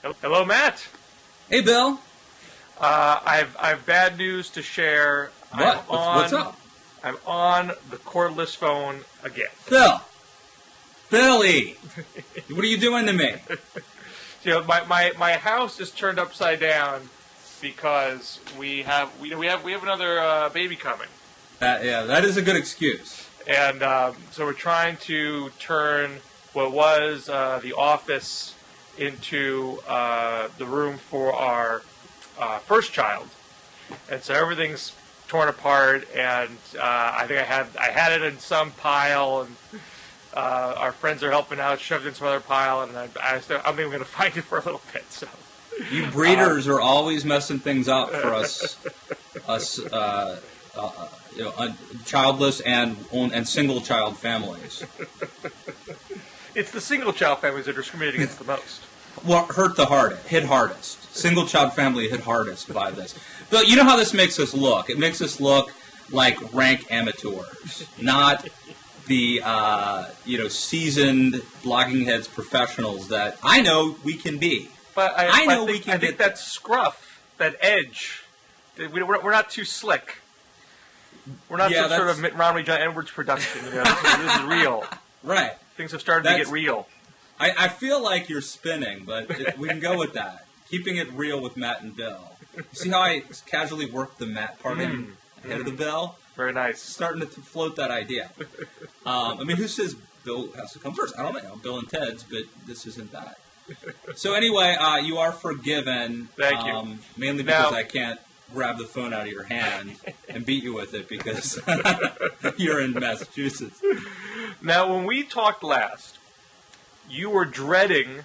Hello, Matt. Hey, Bill. I've bad news to share. What? What's up? I'm on the cordless phone again. Billy, what are you doing to me? My house is turned upside down because we have another baby coming. That is a good excuse. And so we're trying to turn what was the office into the room for our first child, and so everything's torn apart. And I think I had it in some pile, and our friends are helping out, shoved in some other pile, and I'm even going to find it for a little bit. So you breeders are always messing things up for us childless and single child families. It's the single child families that are discriminated against the most. Well, hit hardest. Single child family hit hardest by this. But you know how this makes us look? It makes us look like rank amateurs, not the seasoned blocking heads professionals that I know we can be. But I think that scruff, that edge, we're not too slick. We're not some sort of Mitt Romney, John Edwards production. This is real. Right. Things have started to get real. I feel like you're spinning, but we can go with that. Keeping it real with Matt and Bill. You see how I casually worked the Matt part in ahead of the Bill? Very nice. Starting to float that idea. Who says Bill has to come first? I don't know. Bill and Ted's, but this isn't that. So anyway, you are forgiven. Thank you. Mainly because I can't grab the phone out of your hand and beat you with it because you're in Massachusetts. Now, when we talked last, you were dreading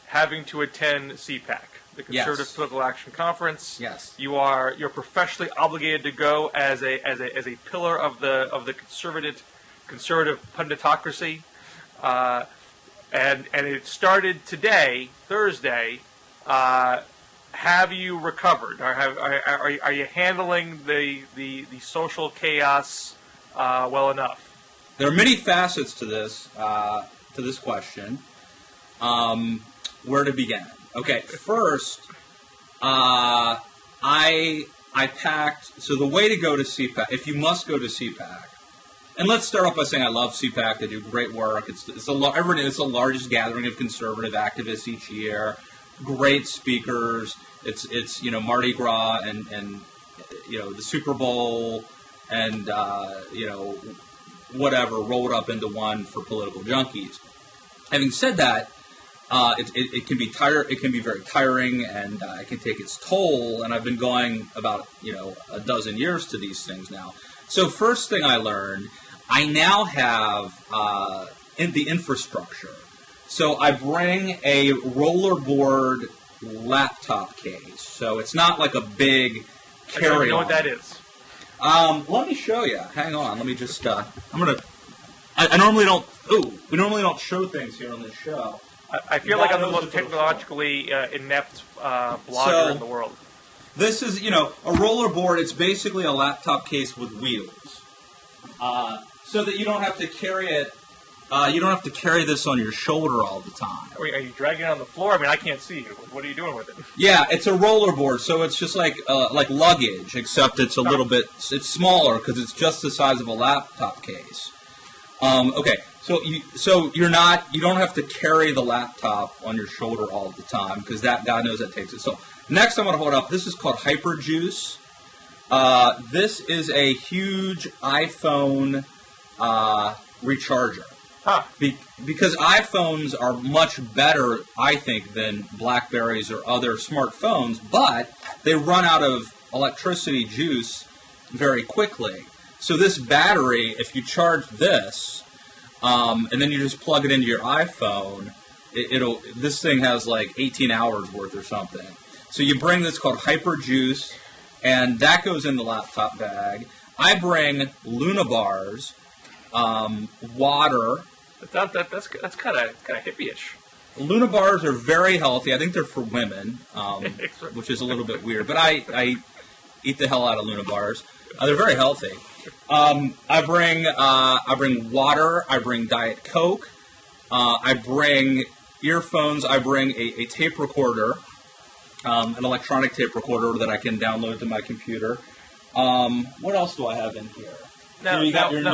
having to attend CPAC, the Conservative Political Action Conference. Yes. You're professionally obligated to go as a pillar of the conservative punditocracy, and it started today, Thursday. Have you recovered? Are you handling the social chaos well enough? There are many facets to this question. Where to begin? Okay, first, I packed. So the way to go to CPAC, if you must go to CPAC, and let's start off by saying I love CPAC. They do great work. It's the largest gathering of conservative activists each year. Great speakers. It's Mardi Gras and the Super Bowl and whatever rolled up into one for political junkies. Having said that, it can be It can be very tiring, and it can take its toll. And I've been going about a dozen years to these things now. So first thing I learned, I now have the infrastructure. So I bring a rollerboard laptop case. So it's not like a big carry-on. I don't know what that is. Let me show you. Hang on. Let me just. I normally don't. We normally don't show things here on this show. I feel like I'm the most technologically inept blogger in the world. This is, a rollerboard. It's basically a laptop case with wheels, so that you don't have to carry it. You don't have to carry this on your shoulder all the time. Wait, are you dragging it on the floor? I mean, I can't see you. What are you doing with it? Yeah, it's a rollerboard, so it's just like luggage, except it's a little bit. It's smaller because it's just the size of a laptop case. Okay, so you don't have to carry the laptop on your shoulder all the time because that God knows that takes it. So next, I'm going to hold up. This is called Hyperjuice. This is a huge iPhone recharger. Huh. Because iPhones are much better, I think, than BlackBerries or other smartphones, but they run out of electricity juice very quickly. So this battery, if you charge this, and then you just plug it into your iPhone, this thing has like 18 hours worth or something. So you bring this called Hyperjuice, and that goes in the laptop bag. I bring Luna bars, water. That's kind of hippie-ish. Luna bars are very healthy. I think they're for women, which is a little bit weird. But I eat the hell out of Luna bars. They're very healthy. I bring water. I bring Diet Coke. I bring earphones. I bring a tape recorder, an electronic tape recorder that I can download to my computer. What else do I have in here? Now,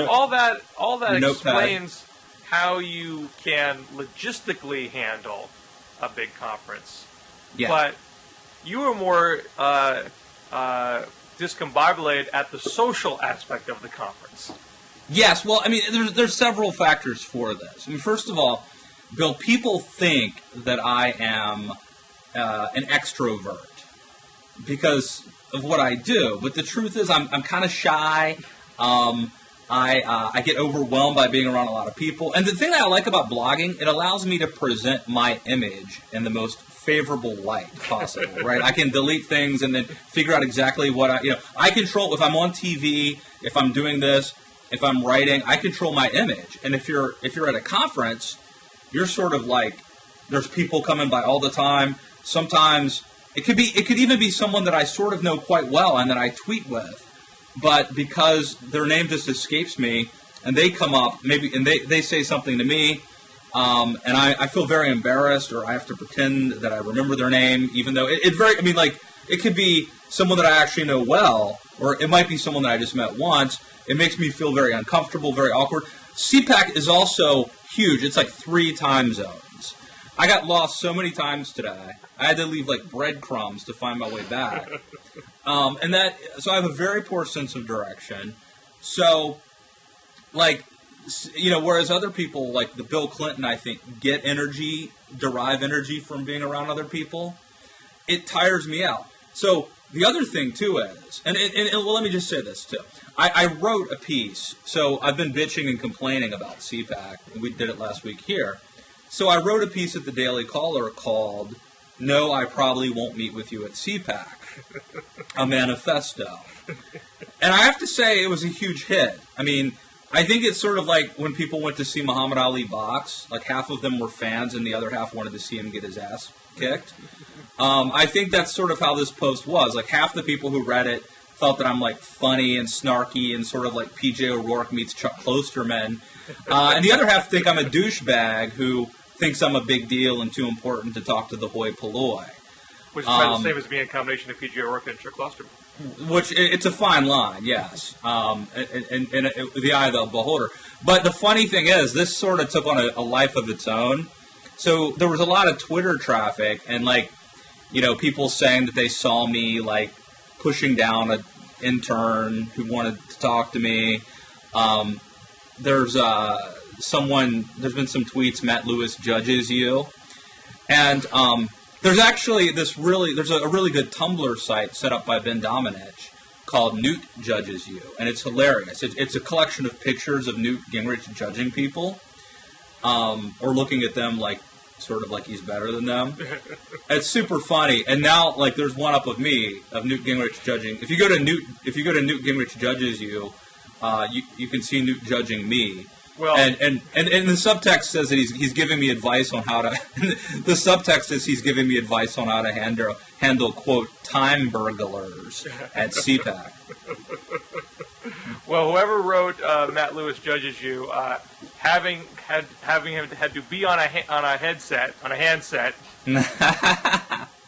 all that notepad. explains how you can logistically handle a big conference. Yeah. But you were more discombobulated at the social aspect of the conference. Yes, well, I mean, there's several factors for this. I mean, first of all, Bill, people think that I am an extrovert because of what I do, but the truth is I'm kind of shy. I get overwhelmed by being around a lot of people. And the thing that I like about blogging, it allows me to present my image in the most favorable light possible, right? I can delete things and then figure out exactly what I control. If I'm on TV, if I'm doing this, if I'm writing, I control my image. And if you're at a conference, you're sort of like, there's people coming by all the time. Sometimes it could even be someone that I sort of know quite well and that I tweet with. But because their name just escapes me, and they come up, and they say something to me, and I feel very embarrassed, or I have to pretend that I remember their name, even though it could be someone that I actually know well, or it might be someone that I just met once. It makes me feel very uncomfortable, very awkward. CPAC is also huge. It's like 3 time zones. I got lost so many times today. I had to leave like breadcrumbs to find my way back. So I have a very poor sense of direction. So, whereas other people, like the Bill Clinton, I think, derive energy from being around other people, it tires me out. So the other thing, too, is, and let me just say this, too. I wrote a piece. So I've been bitching and complaining about CPAC, and we did it last week here. So I wrote a piece at the Daily Caller called, "No, I Probably Won't Meet With You at CPAC," a manifesto. And I have to say it was a huge hit. I mean, I think it's sort of like when people went to see Muhammad Ali box, like half of them were fans and the other half wanted to see him get his ass kicked. I think that's sort of how this post was. Like half the people who read it thought that I'm like funny and snarky and sort of like PJ O'Rourke meets Chuck Klosterman. And the other half think I'm a douchebag who thinks I'm a big deal and too important to talk to the hoi polloi. Which is the same as being a combination of PJ O'Rourke and Chuck Klosterman. Which, it's a fine line, yes, in the eye of the beholder. But the funny thing is, this sort of took on a life of its own. So there was a lot of Twitter traffic and, people saying that they saw me, pushing down an intern who wanted to talk to me. There's been some tweets, Matt Lewis judges you. And there's actually there's a really good Tumblr site set up by Ben Domenech called Newt Judges You, and it's hilarious. It's a collection of pictures of Newt Gingrich judging people, or looking at them sort of like he's better than them. It's super funny. And now there's one up of me of Newt Gingrich judging. If you go to Newt Gingrich Judges You, you can see Newt judging me. Well, and the subtext says that he's giving me advice on how to. The subtext is he's giving me advice on how to handle quote time burglars at CPAC. Well, whoever wrote Matt Lewis Judges You, having him had to be on a handset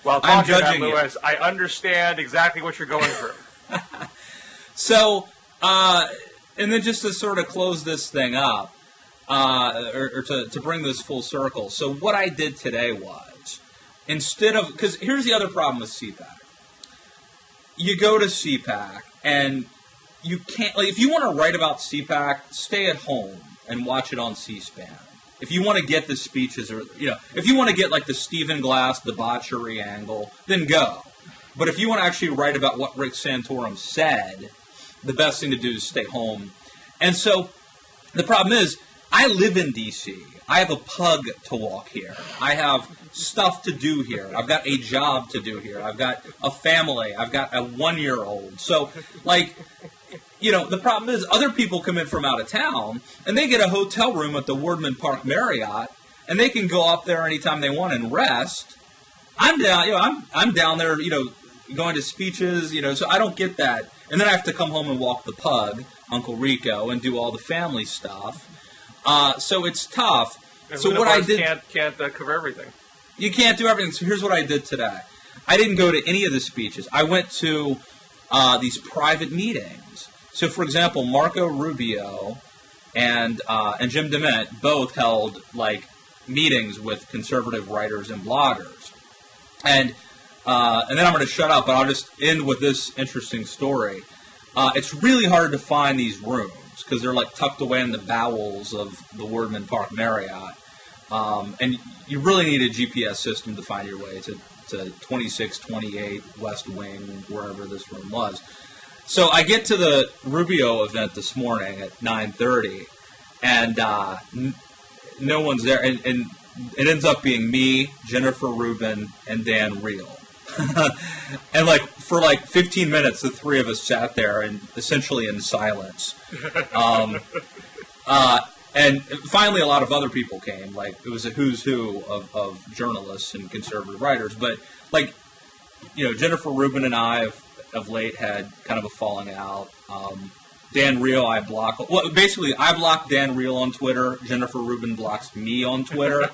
while talking to Matt Lewis, I understand exactly what you're going through. So. And then just to sort of close this thing up, or to bring this full circle. So what I did today was, because here's the other problem with CPAC. You go to CPAC and you can't, if you want to write about CPAC, stay at home and watch it on C-SPAN. If you want to get the speeches, or, if you want to get the Stephen Glass debauchery angle, then go. But if you want to actually write about what Rick Santorum said, the best thing to do is stay home. And so the problem is, I live in D.C. I have a pug to walk here. I have stuff to do here. I've got a job to do here. I've got a family. I've got a 1-year-old. So, the problem is other people come in from out of town, and they get a hotel room at the Wardman Park Marriott, and they can go up there anytime they want and rest. I'm down, I'm down there, going to speeches, so I don't get that. And then I have to come home and walk the pug, Uncle Rico, and do all the family stuff. So it's tough. And so what I did can't cover everything. You can't do everything. So here's what I did today. I didn't go to any of the speeches. I went to these private meetings. So, for example, Marco Rubio and Jim DeMint both held meetings with conservative writers and bloggers. And then I'm going to shut up, but I'll just end with this interesting story. It's really hard to find these rooms because they're tucked away in the bowels of the Wordman Park Marriott. And you really need a GPS system to find your way to 2628 West Wing, wherever this room was. So I get to the Rubio event this morning at 9:30, and no one's there. And it ends up being me, Jennifer Rubin, and Dan Reel. And for 15 minutes, the three of us sat there and essentially in silence. And finally, a lot of other people came. It was a who's who of journalists and conservative writers. But Jennifer Rubin and I have of late had kind of a falling out. Dan Reel, I block. Well, basically, I blocked Dan Reel on Twitter. Jennifer Rubin blocks me on Twitter.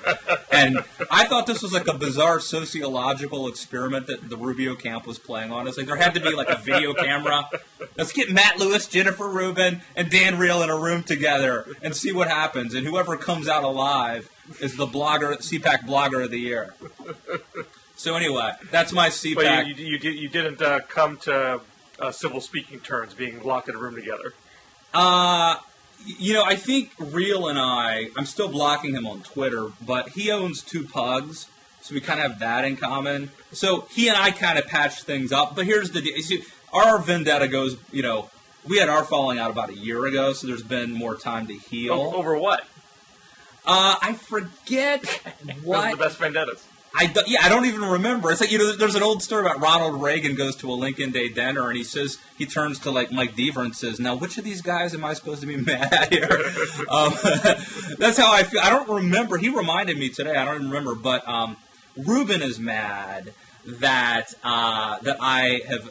And I thought this was a bizarre sociological experiment that the Rubio camp was playing on. It's there had to be a video camera. Let's get Matt Lewis, Jennifer Rubin, and Dan Reel in a room together and see what happens. And whoever comes out alive is the CPAC Blogger of the Year. So anyway, that's my CPAC. But you didn't come to civil speaking terms, being locked in a room together. I think Reel and I'm still blocking him on Twitter, but he owns 2 pugs, so we kind of have that in common. So he and I kind of patched things up, but here's the deal. See, our vendetta goes, we had our falling out about a year ago, so there's been more time to heal. Over what? I forget what. Those are the best vendettas. I don't even remember. It's there's an old story about Ronald Reagan goes to a Lincoln Day dinner and he turns to Mike Deaver and says, "Now, which of these guys am I supposed to be mad at here?" That's how I feel. I don't remember. He reminded me today. I don't even remember. But Rubin is mad that I have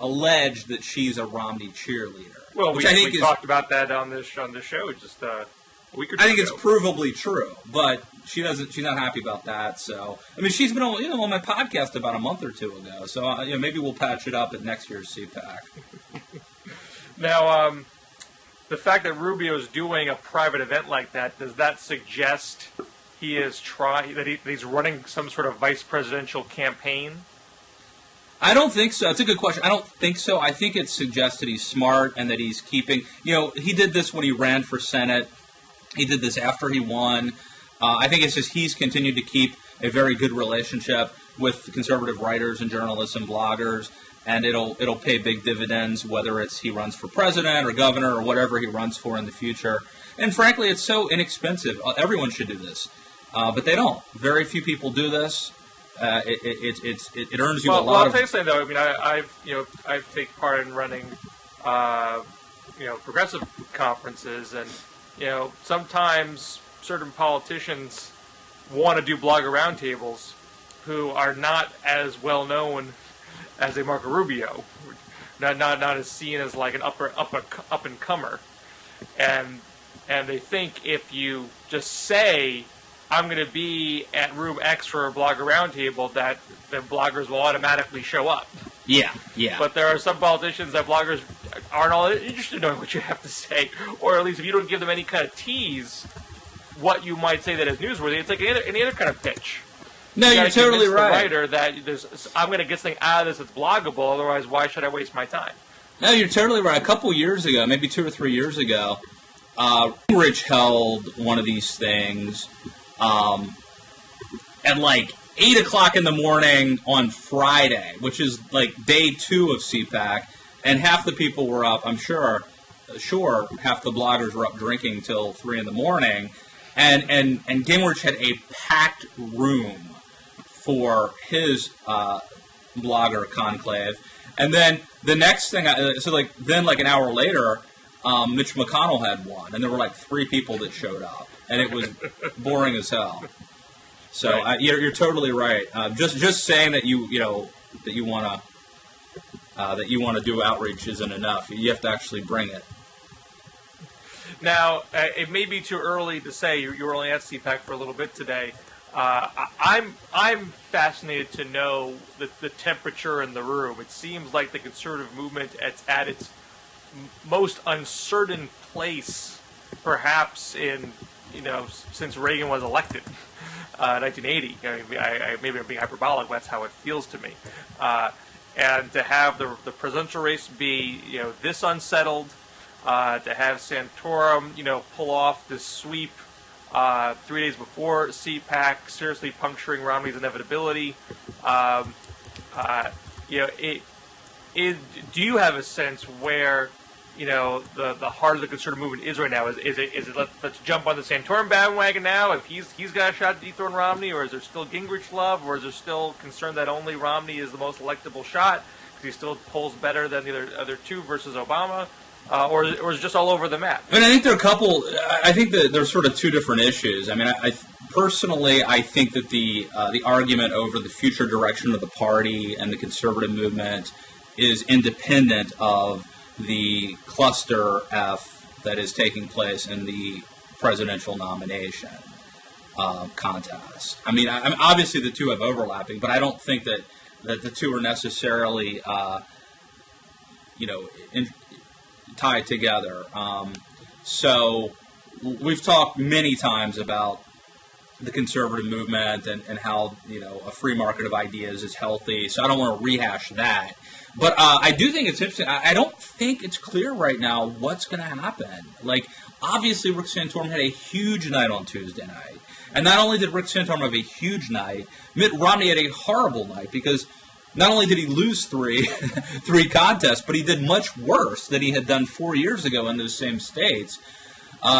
alleged that she's a Romney cheerleader. Well, we talked about that on this show just a week or two I think ago. It's provably true, but she's not happy about that. So she's been on my podcast about a month or two ago. So maybe we'll patch it up at next year's CPAC. Now, the fact that Rubio is doing a private event like that, does that suggest he is he's running some sort of vice presidential campaign? I don't think so. It's a good question. I don't think so. I think it suggests that he's smart and that he's keeping. He did this when he ran for Senate. He did this after he won. I think it's just he's continued to keep a very good relationship with conservative writers and journalists and bloggers, and it'll pay big dividends, whether it's he runs for president or governor or whatever he runs for in the future. And frankly, it's so inexpensive. Everyone should do this, but they don't. Very few people do this. It earns you a lot. Well, I'll tell you something though. I've taken part in running, progressive conferences, and sometimes certain politicians want to do blogger roundtables who are not as well known as a Marco Rubio, not as seen as an up and comer, and they think if you just say I'm going to be at room X for a blogger roundtable that the bloggers will automatically show up. Yeah. But there are some politicians that bloggers aren't all interested in knowing what you have to say, or at least if you don't give them any kind of tease, what you might say that is newsworthy. It's like any other kind of pitch. No, you're totally right. The writer that I'm going to get something out of this that's bloggable. Otherwise, why should I waste my time? No, you're totally right. A couple years ago, maybe 2 or 3 years ago, Rich held one of these things at 8 o'clock in the morning on Friday, which is day 2 of CPAC, and half the people were up. I'm sure half the bloggers were up drinking till 3 in the morning, and Gingrich had a packed room for his blogger conclave, and then the next thing, then an hour later, Mitch McConnell had one, and there were 3 people that showed up, and it was boring as hell. So right. You're totally right. Just saying that you want to do outreach isn't enough. You have to actually bring it. Now, it may be too early to say. You were only at CPAC for a little bit today. I'm fascinated to know the temperature in the room. It seems like the conservative movement at its most uncertain place, perhaps since Reagan was elected, 1980. Maybe I'm being hyperbolic, but that's how it feels to me. And to have the presidential race be this unsettled, to have Santorum pull off this sweep 3 days before CPAC, seriously puncturing Romney's inevitability. Do you have a sense where the heart of the conservative movement is right now? Is it let's jump on the Santorum bandwagon now if he's got a shot to dethrone Romney, or is there still Gingrich love, or is there still concern that only Romney is the most electable shot because he still polls better than the other two versus Obama? Or is it just all over the map? I think there are a couple. I think that there's sort of two different issues. I mean, personally, I think that the argument over the future direction of the party and the conservative movement is independent of the cluster F that is taking place in the presidential nomination contest. I mean, obviously the two have overlapping, but I don't think that the two are necessarily, tied together. So we've talked many times about the conservative movement and how a free market of ideas is healthy. So I don't want to rehash that. But I do think it's interesting. I don't think it's clear right now what's going to happen. Like, obviously, Rick Santorum had a huge night on Tuesday night. And not only did Rick Santorum have a huge night, Mitt Romney had a horrible night because not only did he lose three contests, but he did much worse than he had done 4 years ago in those same states.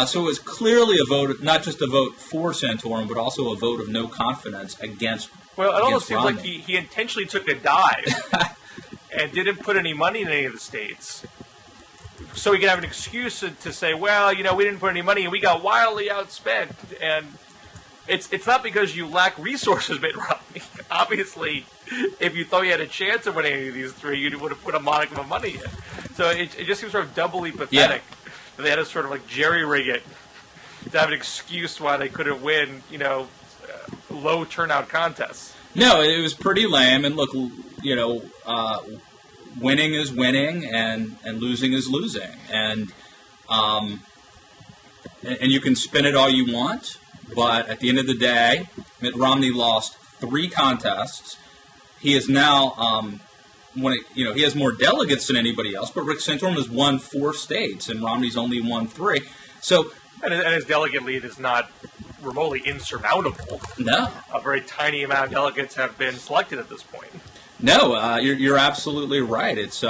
So it was clearly a vote, not just a vote for Santorum, but also a vote of no confidence against Well, it almost seems Romney. like he intentionally took a dive and didn't put any money in any of the states. So he could have an excuse to say, well, we didn't put any money and we got wildly outspent. And it's not because you lack resources, Mitt Romney. Obviously, if you thought you had a chance of winning any of these three, you would have put a modicum of money in. So it just seems sort of doubly pathetic that they had to sort of like jerry-rig it to have an excuse why they couldn't win, low turnout contests. No, it was pretty lame. And look, winning is winning and losing is losing. And you can spin it all you want, but at the end of the day, Mitt Romney lost 3 contests. He is now, he has more delegates than anybody else, but Rick Santorum has won 4 states, and Romney's only won 3. So, and his delegate lead is not remotely insurmountable. No. A very tiny amount of delegates have been selected at this point. No, you're absolutely right. It's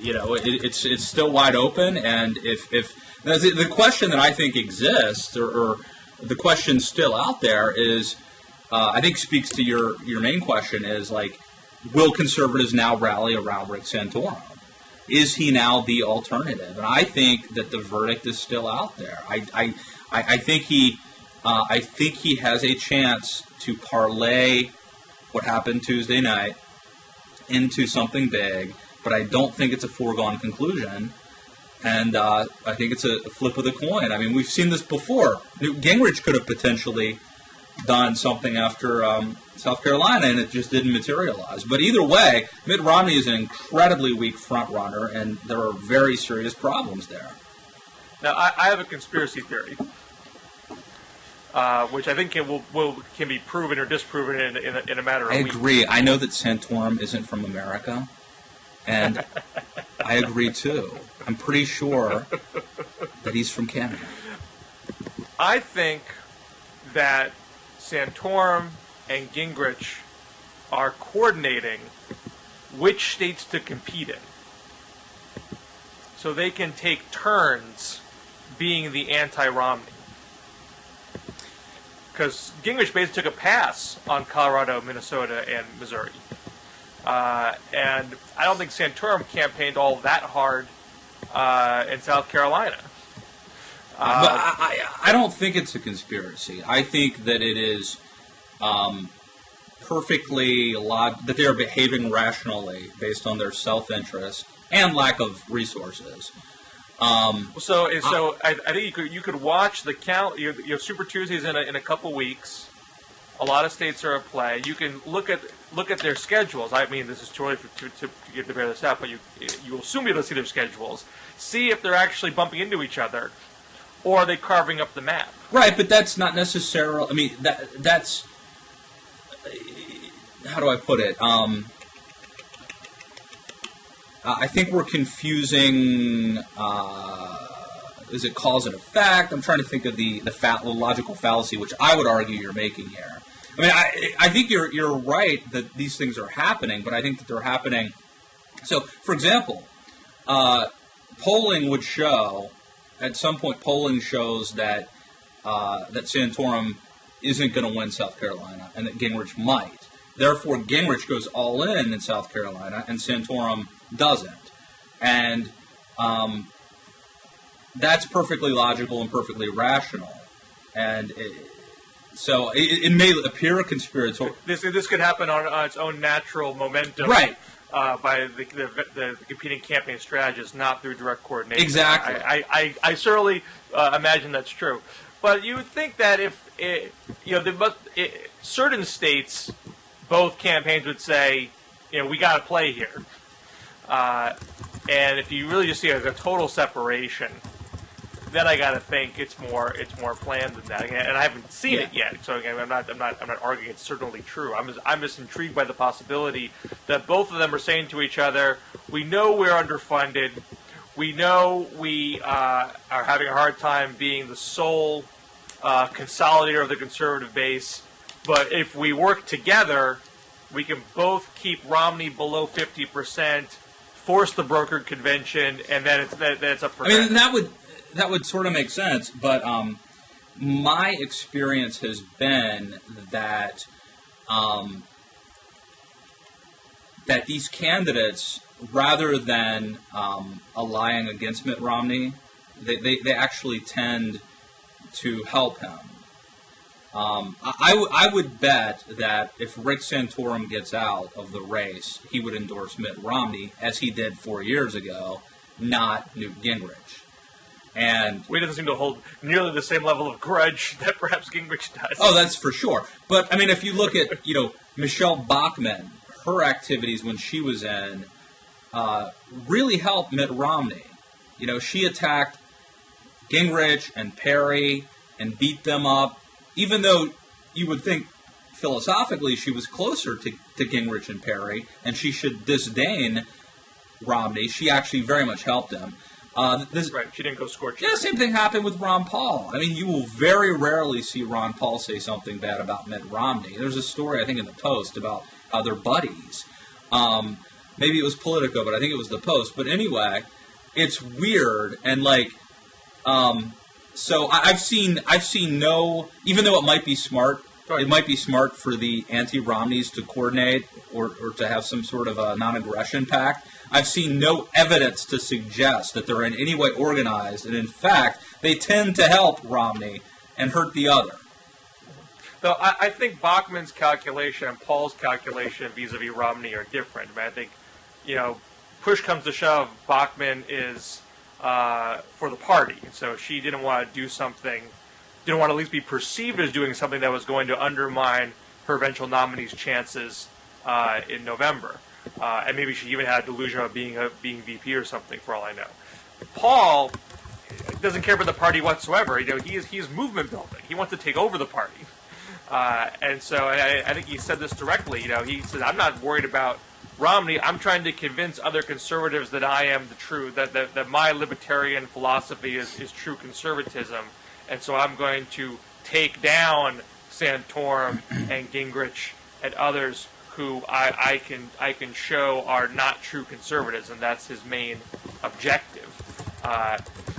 it's still wide open, and if the question that I think exists, or the question still out there is, I think speaks to your main question is like, will conservatives now rally around Rick Santorum? Is he now the alternative? And I think that the verdict is still out there. I think he has a chance to parlay what happened Tuesday night into something big, but I don't think it's a foregone conclusion. And I think it's a flip of the coin. I mean, we've seen this before. Gingrich could have potentially done something after South Carolina, and it just didn't materialize. But either way, Mitt Romney is an incredibly weak front runner, and there are very serious problems there. Now, I have a conspiracy theory, which I think can be proven or disproven in a matter of weeks. I agree. I know that Santorum isn't from America, and I agree too. I'm pretty sure that he's from Canada. I think that Santorum and Gingrich are coordinating which states to compete in, so they can take turns being the anti-Romney. Because Gingrich basically took a pass on Colorado, Minnesota, and Missouri. And I don't think Santorum campaigned all that hard in South Carolina. But I don't think it's a conspiracy. I think that it is perfectly that they are behaving rationally based on their self-interest and lack of resources. I think you could watch the count. Your Super Tuesdays in a couple weeks. A lot of states are at play. You can look at their schedules. I mean, this is too early to get to bear this out, but you assume you'll see their schedules. See if they're actually bumping into each other, or are they carving up the map? Right, but that's not necessarily. I mean, that's how do I put it? I think we're confusing. Is it cause and effect? I'm trying to think of the logical fallacy, which I would argue you're making here. I mean, I think you're right that these things are happening, but I think that they're happening. So, for example, polling would show, at some point, polling shows that Santorum isn't going to win South Carolina, and that Gingrich might. Therefore, Gingrich goes all in South Carolina, and Santorum doesn't. And that's perfectly logical and perfectly rational. And so it may appear conspiratorial. This could happen on its own natural momentum, right? By the competing campaign strategists, not through direct coordination. Exactly. I certainly imagine that's true. But you would think that if certain states, both campaigns would say, we got to play here. And if you really just see a total separation, then I got to think it's more planned than that. And I haven't seen it yet, so again, I'm not arguing it's certainly true. I'm just intrigued by the possibility that both of them are saying to each other, we know we're underfunded, we know we are having a hard time being the sole consolidator of the conservative base, but if we work together, we can both keep Romney below 50%, force the brokered convention, and then it's up for grabs. I mean, that would sort of make sense, but my experience has been that that these candidates, rather than allying against Mitt Romney, they actually tend to help him. I would bet that if Rick Santorum gets out of the race, he would endorse Mitt Romney, as he did 4 years ago, not Newt Gingrich. And he doesn't seem to hold nearly the same level of grudge that perhaps Gingrich does. Oh, that's for sure. But I mean, if you look at Michelle Bachmann, her activities when she was in really helped Mitt Romney. She attacked Gingrich and Perry and beat them up, even though you would think philosophically she was closer to Gingrich and Perry, and she should disdain Romney. She actually very much helped him. Right, she didn't go scorching. Yeah, same thing happened with Ron Paul. I mean, you will very rarely see Ron Paul say something bad about Mitt Romney. There's a story, I think, in the Post about how they're buddies. Maybe it was Politico, but I think it was the Post. But anyway, it's weird, and so I've seen no, even though it might be smart. It might be smart for the anti-Romneys to coordinate or to have some sort of a non-aggression pact. I've seen no evidence to suggest that they're in any way organized, and in fact, they tend to help Romney and hurt the other. So I think Bachmann's calculation and Paul's calculation vis-a-vis Romney are different. I think, push comes to shove, Bachmann is for the party, and so she didn't want to do something. Didn't want to at least be perceived as doing something that was going to undermine her eventual nominee's chances in November. And maybe she even had a delusion of being VP or something, for all I know. Paul doesn't care about the party whatsoever. He's movement building. He wants to take over the party. And so I think he said this directly. He said, I'm not worried about Romney. I'm trying to convince other conservatives that I am that my libertarian philosophy is true conservatism. And so I'm going to take down Santorum and Gingrich and others who I can show are not true conservatives, and that's his main objective.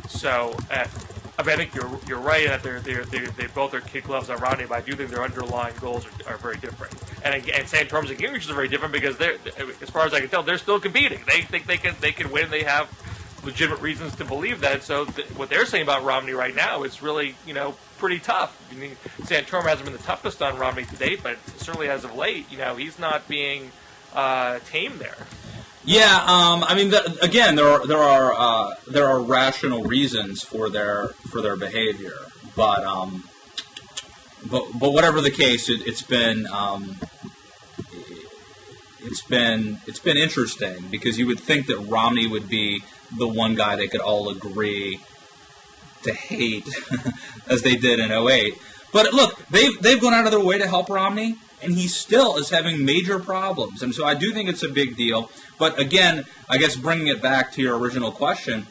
So I think you're right that they both are kid gloves on Romney, but I do think their underlying goals are very different. And Santorum's and Gingrich's are very different because they're, as far as I can tell, they're still competing. They think they can win. They have legitimate reasons to believe that. So what they're saying about Romney right now is really, pretty tough. I mean, Santorum hasn't been the toughest on Romney to date, but certainly as of late, he's not being tame there. Yeah, I mean, again, there are rational reasons for their behavior, but whatever the case, it's been interesting because you would think that Romney would be the one guy they could all agree to hate, as they did in '08. But look, they've gone out of their way to help Romney, and he still is having major problems. And so I do think it's a big deal. But again, I guess bringing it back to your original question,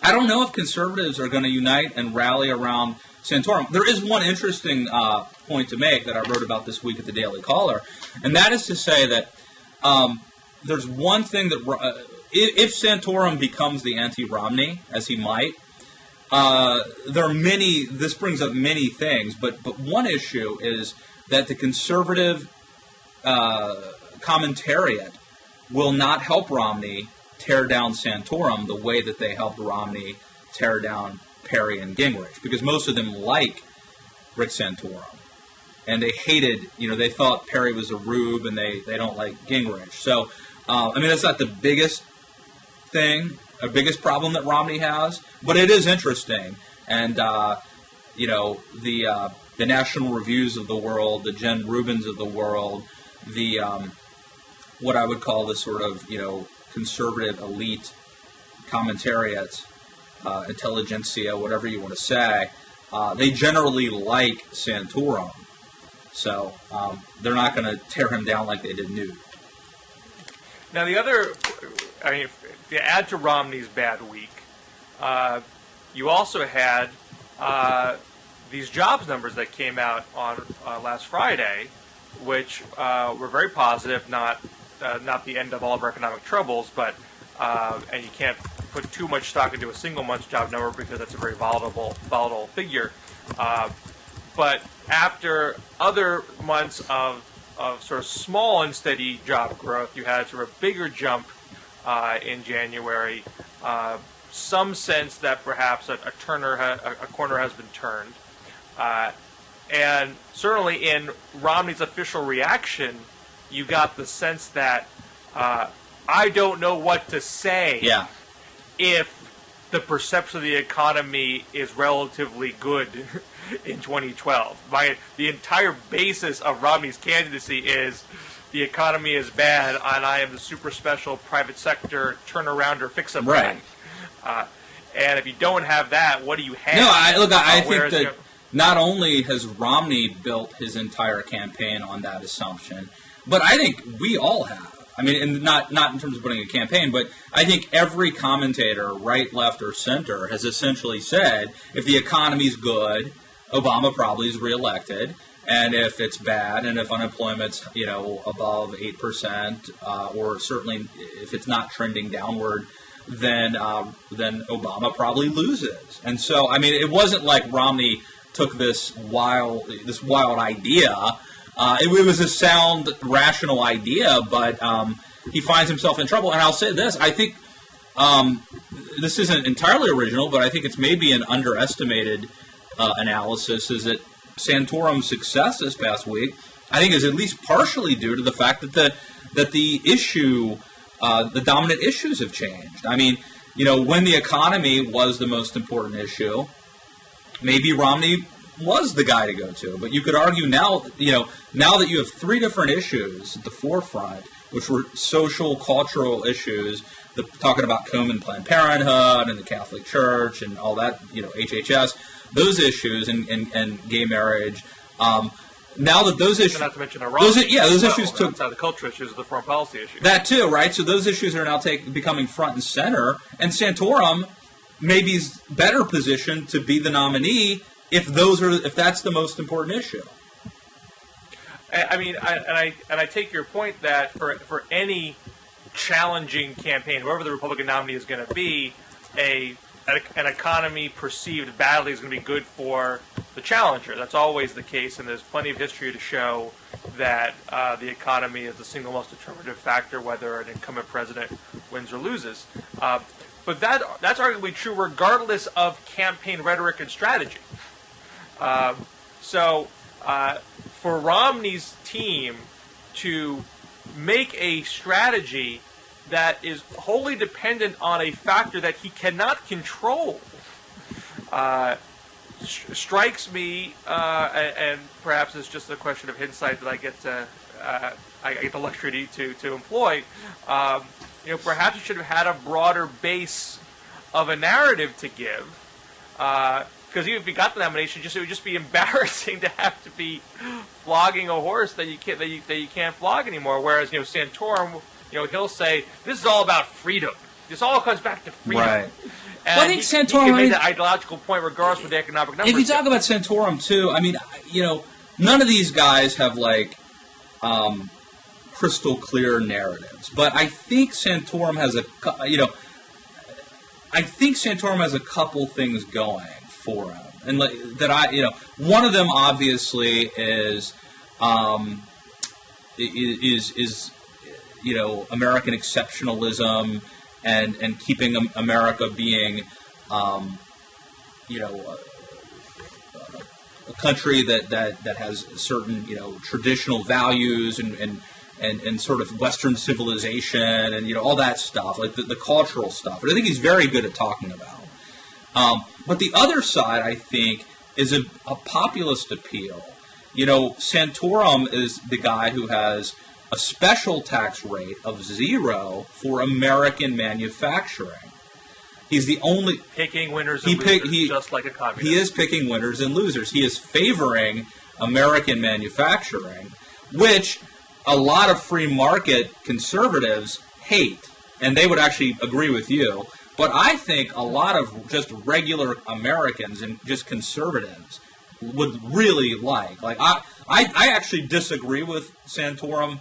I don't know if conservatives are going to unite and rally around Santorum. There is one interesting point to make that I wrote about this week at the Daily Caller, and that is to say that there's one thing that if Santorum becomes the anti-Romney, as he might, there are many. This brings up many things, but one issue is that the conservative commentariat will not help Romney tear down Santorum the way that they helped Romney tear down Perry and Gingrich, because most of them like Rick Santorum, and they hated, they thought Perry was a rube, and they don't like Gingrich. So, I mean, that's not the biggest thing, or biggest problem that Romney has, but it is interesting. And, the National Reviews of the world, the Jen Rubins of the world, the, what I would call the sort of, conservative elite commentariat, intelligentsia, whatever you want to say, they generally like Santorum. So they're not going to tear him down like they did Newt. Now, to add to Romney's bad week, you also had these jobs numbers that came out on last Friday, which were very positive, not the end of all of our economic troubles, but and you can't put too much stock into a single month's job number because that's a very volatile figure. But after other months of sort of small and steady job growth, you had sort of a bigger jump in January. Some sense that perhaps a corner has been turned. And certainly in Romney's official reaction, you got the sense that I don't know what to say if the perception of the economy is relatively good in 2012. The entire basis of Romney's candidacy is the economy is bad and I am the super special private sector turnaround or fix-up guy. And if you don't have that, what do you have? No, I think that not only has Romney built his entire campaign on that assumption, but I think we all have. I mean, and not in terms of putting a campaign, but I think every commentator, right, left, or center, has essentially said, if the economy's good, Obama probably is reelected, and if it's bad, and if unemployment's, above 8%, or certainly if it's not trending downward, then Obama probably loses. And so, I mean, it wasn't like Romney took this wild idea. It was a sound, rational idea, but he finds himself in trouble. And I'll say this, I think this isn't entirely original, but I think it's maybe an underestimated analysis, is that Santorum's success this past week, I think, is at least partially due to the fact that the issue, the dominant issues have changed. I mean, when the economy was the most important issue, maybe Romney was the guy to go to. But you could argue now that you have three different issues at the forefront, which were social, cultural issues, talking about Komen Planned Parenthood and the Catholic Church and all that, HHS, those issues and gay marriage. Now that those issues, not to mention Iran, those issues took outside the culture issues, the foreign policy issues. That too, right? So those issues are now becoming front and center, and Santorum maybe is better positioned to be the nominee if that's the most important issue. I mean, I take your point that for any challenging campaign, whoever the Republican nominee is going to be, an economy perceived badly is going to be good for the challenger. That's always the case, and there's plenty of history to show that the economy is the single most determinative factor whether an incumbent president wins or loses. But that's arguably true regardless of campaign rhetoric and strategy. So for Romney's team to make a strategy that is wholly dependent on a factor that he cannot control strikes me, and perhaps it's just a question of hindsight that I get the luxury to employ. Perhaps you should have had a broader base of a narrative to give. Because even if you got the nomination, it would just be embarrassing to have to be flogging a horse that you can't flog anymore. Whereas Santorum, he'll say this is all about freedom. This all comes back to freedom. Right. And well, I think Santorum. He made that ideological point, regardless of the economic numbers. If you talk about Santorum too, none of these guys have crystal clear narratives, but I think Santorum has a couple things going for him, and one of them obviously is American exceptionalism and keeping America being a country that has certain traditional values and sort of Western civilization and all that stuff, like the cultural stuff. And I think he's very good at talking about. But the other side, I think, is a populist appeal. Santorum is the guy who has a special tax rate of 0 for American manufacturing. He's the only picking winners and losers, just like a communist. He is picking winners and losers. He is favoring American manufacturing, which a lot of free market conservatives hate, and they would actually agree with you. But I think a lot of just regular Americans and just conservatives would really like. I actually disagree with Santorum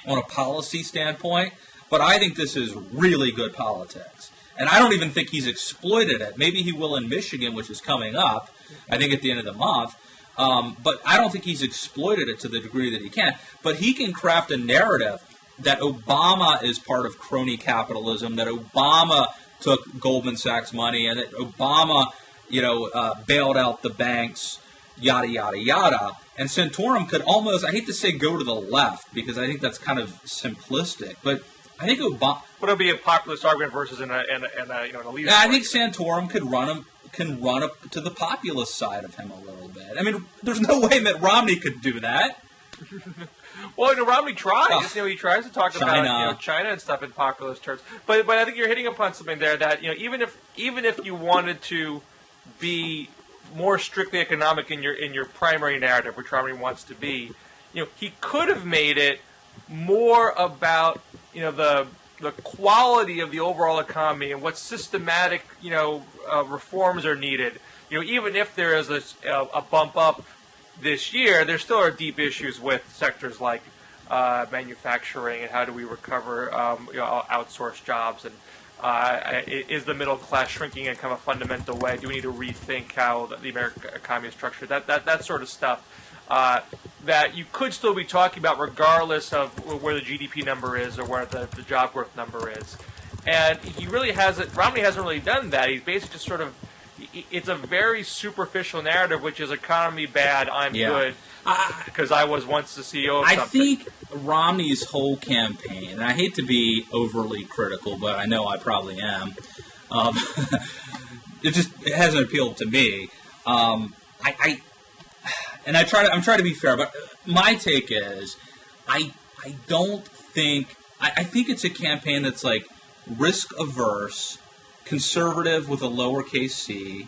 on a policy standpoint, but I think this is really good politics. And I don't even think he's exploited it. Maybe he will in Michigan, which is coming up, I think at the end of the month. But I don't think he's exploited it to the degree that he can. But he can craft a narrative that Obama is part of crony capitalism, that Obama took Goldman Sachs money, and that Obama, bailed out the banks, yada, yada, yada. And Santorum could almost, I hate to say go to the left, because I think that's kind of simplistic, but I think Obama... But it'll be a populist argument versus an elite. I think Santorum can run up to the populist side of him a little bit. I mean, there's no way Mitt Romney could do that. Well, Romney tries. He tries to talk about China and stuff in populist terms. But I think you're hitting upon something there that even if you wanted to be more strictly economic in your primary narrative, which Romney wants to be, he could have made it more about the quality of the overall economy and what systematic reforms are needed. Even if there is a bump up this year, there still are deep issues with sectors like manufacturing and how do we recover outsourced jobs, and is the middle class shrinking in kind of a fundamental way? Do we need to rethink how the American economy is structured? That sort of stuff that you could still be talking about regardless of where the GDP number is or where the job growth number is. And Romney hasn't really done that. He's basically just sort of, it's a very superficial narrative, which is economy bad, I'm good, because I was once the CEO of something. I think Romney's whole campaign, and I hate to be overly critical, but I know I probably am, it hasn't appealed to me. I'm trying to be fair, but my take is, I think it's a campaign that's risk averse, conservative with a lowercase c,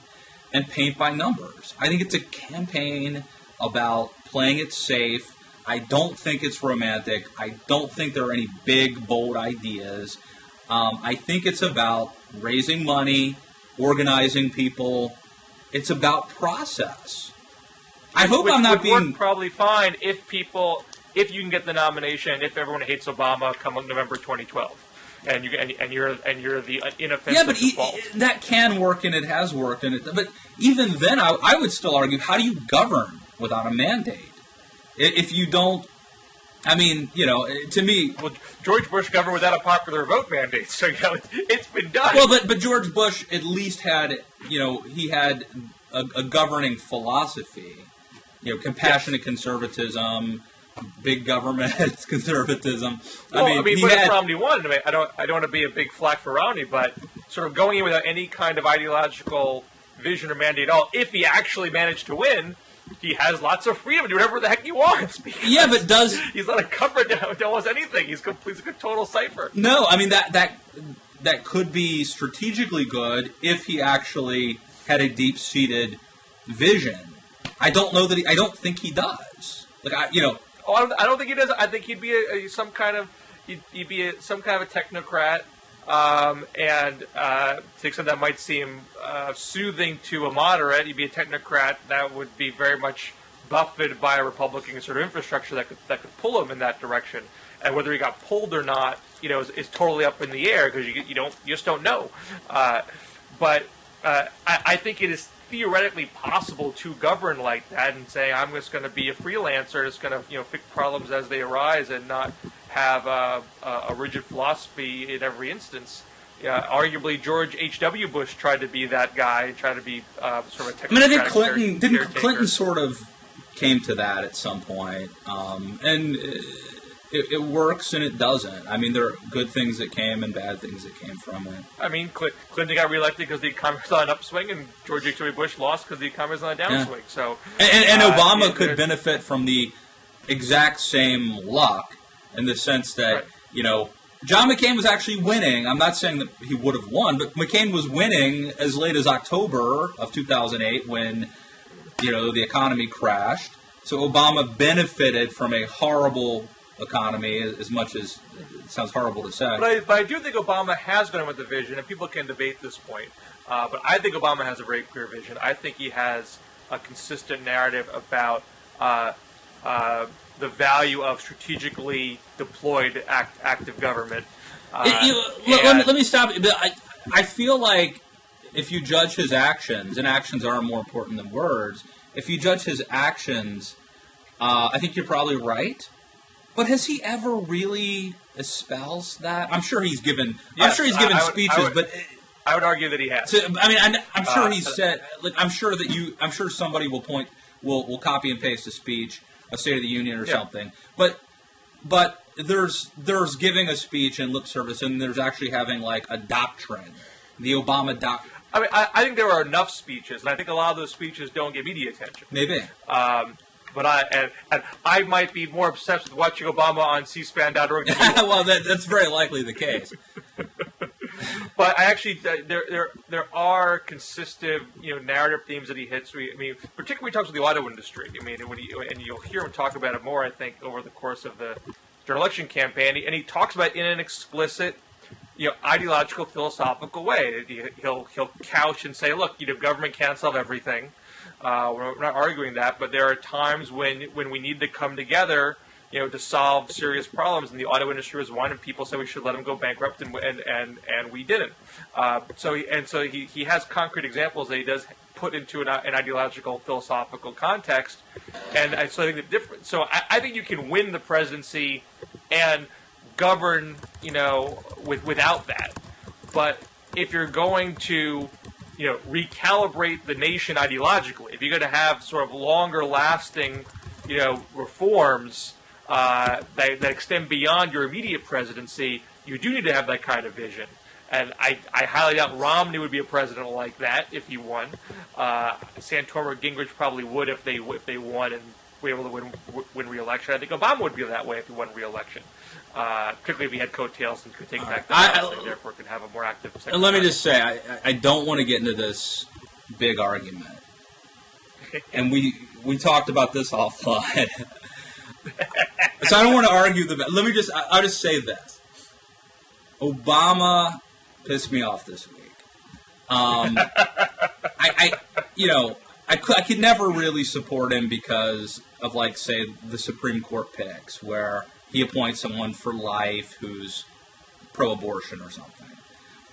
and paint by numbers. I think it's a campaign about playing it safe. I don't think it's romantic. I don't think there are any big, bold ideas. I think it's about raising money, organizing people. It's about process. I hope I'm not being... work probably fine if you can get the nomination, if everyone hates Obama come November 2012. And you're the inoffensive default. That can work, and it has worked. But even then, I would still argue: how do you govern without a mandate? If you don't, to me, well, George Bush governed without a popular vote mandate, so it's been done. Well, but George Bush at least had, he had a governing philosophy, compassionate conservatism. big government conservatism. Well, I mean, but if Romney won, I don't want to be a big flack for Romney, but sort of going in without any kind of ideological vision or mandate at all, if he actually managed to win, he has lots of freedom to do whatever the heck he wants. Yeah, but he's not encumbered to almost anything. He's a total cipher. No, I mean that could be strategically good if he actually had a deep-seated vision. I don't know that I don't think he does. Like Oh, I don't think he does. I think he'd be some kind of a technocrat, and to the extent that might seem soothing to a moderate, he'd be a technocrat that would be very much buffeted by a Republican sort of infrastructure that could pull him in that direction. And whether he got pulled or not, is totally up in the air because you just don't know. But I think it is theoretically possible to govern like that and say, I'm just going to be a freelancer, just going to fix problems as they arise and not have a rigid philosophy in every instance. Arguably, George H.W. Bush tried to be that guy, tried to be sort of a technocratic I think Clinton sort of came to that at some point, and it works and it doesn't. I mean, there are good things that came and bad things that came from it. I mean, Clinton got reelected because the economy was on an upswing, and George H.W. Bush lost because the economy was on a downswing. Yeah. So, and Obama could benefit from the exact same luck in the sense that, right. John McCain was actually winning. I'm not saying that he would have won, but McCain was winning as late as October of 2008 when, the economy crashed. So Obama benefited from a horrible economy, as much as it sounds horrible to say. But I do think Obama has gone with the vision, and people can debate this point. But I think Obama has a very clear vision. I think he has a consistent narrative about the value of strategically deployed active government. Let me stop. I feel like if you judge his actions, and actions are more important than words, if you judge his actions, I think you're probably right. But has he ever really espoused that? I'm sure he's given. Yes, I'm sure he's given speeches, but I would argue that he has. So, I'm sure he's said. Like, I'm sure somebody will copy and paste a speech, a State of the Union or something. But there's giving a speech and lip service, and there's actually having like a doctrine, the Obama doctrine. I mean, I think there are enough speeches, and I think a lot of those speeches don't get media attention. Maybe. But I might be more obsessed with watching Obama on C-SPAN.org. Well, that's very likely the case. But I actually there are consistent narrative themes that he hits. Particularly when he talks with the auto industry. And you'll hear him talk about it more. I think over the course of the general election campaign, and he talks about it in an explicit, ideological, philosophical way. He'll couch and say, look, government can't solve everything. We're not arguing that, but there are times when we need to come together, to solve serious problems. And the auto industry was one, and people said we should let them go bankrupt, and we didn't. So he has concrete examples that he does put into an ideological, philosophical context. And so I think the difference. So I think you can win the presidency and govern, without that. But if you're going to recalibrate the nation ideologically, if you're going to have sort of longer lasting, reforms that extend beyond your immediate presidency, you do need to have that kind of vision. And I highly doubt Romney would be a president like that if he won. Santorum or Gingrich probably would if they won and were able to win re-election. I think Obama would be that way if he won re-election. Particularly if he had coattails and could take back the House, and therefore could have a more active second. Let me just say, I don't want to get into this big argument. And we talked about this offline. So I don't want to argue I'll just say this. Obama pissed me off this week. I could never really support him because of, like, say, the Supreme Court picks, where he appoints someone for life who's pro-abortion or something.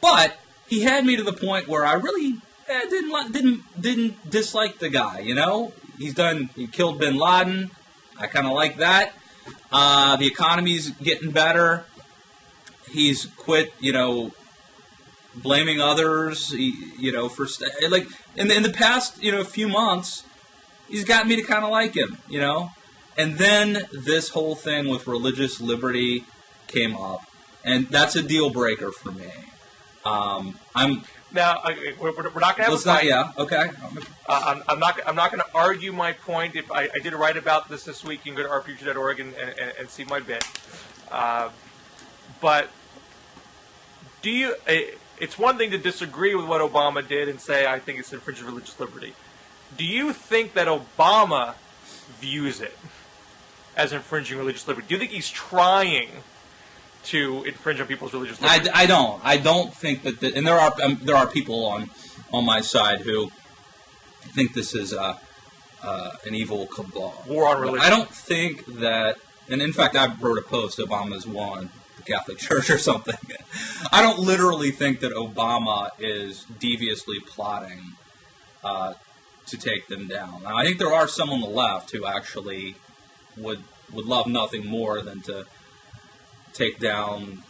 But he had me to the point where I really didn't dislike the guy. He killed Bin Laden. I kind of like that. The economy's getting better. He's quit, blaming others, for in the past, few months, he's gotten me to kind of like him, And then this whole thing with religious liberty came up, and that's a deal breaker for me. Now we're not going to have a fight. Yeah, okay. I'm not going to argue my point. If I did write about this week, you can go to rfuture.org and see my bit. But do you? It's one thing to disagree with what Obama did and say I think it's infringing religious liberty. Do you think that Obama views it as infringing religious liberty? Do you think he's trying to infringe on people's religious liberty? I don't. I don't think that. And there are people on my side who think this is an evil cabal. War on religion. I don't think that. And in fact, I wrote a post. Obama's won the Catholic Church or something. I don't literally think that Obama is deviously plotting to take them down. Now, I think there are some on the left who actually would love nothing more than to take down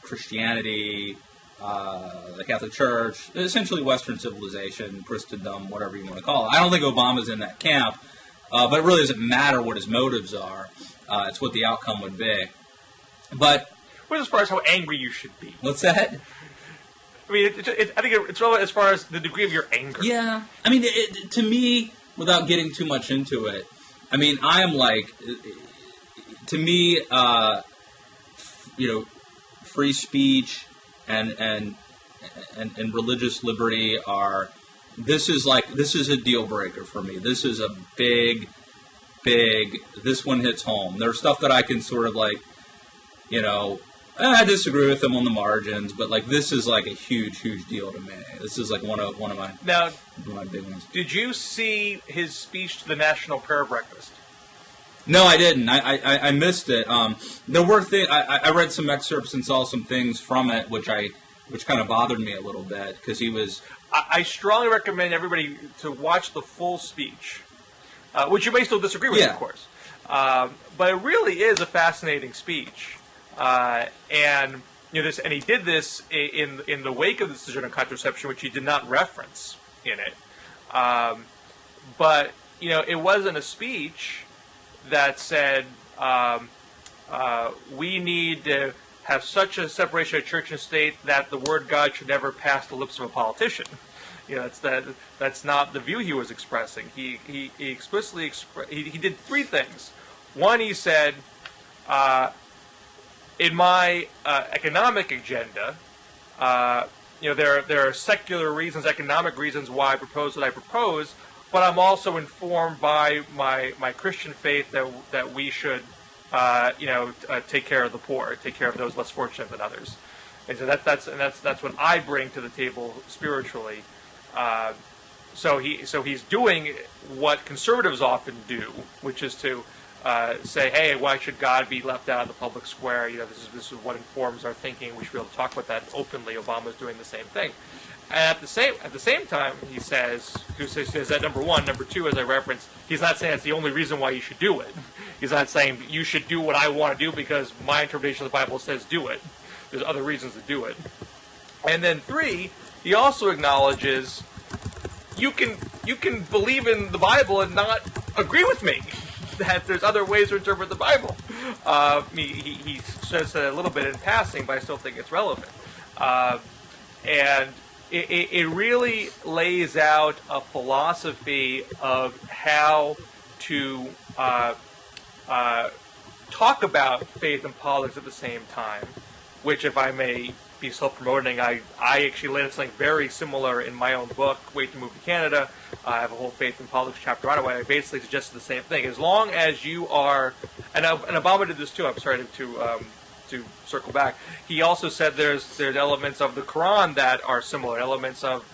Christianity, the Catholic Church, essentially Western civilization, Christendom, whatever you want to call it. I don't think Obama's in that camp, but it really doesn't matter what his motives are. It's what the outcome would be. But as far as how angry you should be. What's that? I mean, I think it's relevant as far as the degree of your anger. Yeah. I mean, to me, without getting too much into it, I mean, I am like, to me, free speech and religious liberty are. This is a deal breaker for me. This is a big. This one hits home. There's stuff that I can sort of like, I disagree with them on the margins, but like this is like a huge deal to me. This is like one of my big ones. Did you see his speech to the National Prayer Breakfast? No, I didn't. I missed it. There were things. I read some excerpts and saw some things from it, which kind of bothered me a little bit because he was. I strongly recommend everybody to watch the full speech, which you may still disagree with, of course. But it really is a fascinating speech, and he did this in the wake of the decision on contraception, which he did not reference in it. But it wasn't a speech that said we need to have such a separation of church and state that the word God should never pass the lips of a politician. That's not the view he was expressing. He explicitly he did three things. One, he said, in my economic agenda, there are secular reasons, economic reasons why I propose what I propose, but I'm also informed by my Christian faith that we should, take care of the poor, take care of those less fortunate than others, and so that's what I bring to the table spiritually. So he's doing what conservatives often do, which is to say, hey, why should God be left out of the public square? This is what informs our thinking. We should be able to talk about that openly. Obama's doing the same thing. And at the same time, he says that number one. Number two, as I referenced, he's not saying it's the only reason why you should do it. He's not saying you should do what I want to do because my interpretation of the Bible says do it. There's other reasons to do it. And then three, he also acknowledges you can believe in the Bible and not agree with me. That there's other ways to interpret the Bible. He says that a little bit in passing, but I still think it's relevant. And it really lays out a philosophy of how to talk about faith and politics at the same time, which, if I may be self-promoting, I actually landed something very similar in my own book, Wait to Move to Canada. I have a whole faith and politics chapter on it, where I basically suggested the same thing. As long as you are, and Obama did this too. I'm sorry to circle back. He also said there's elements of the Quran that are similar, elements of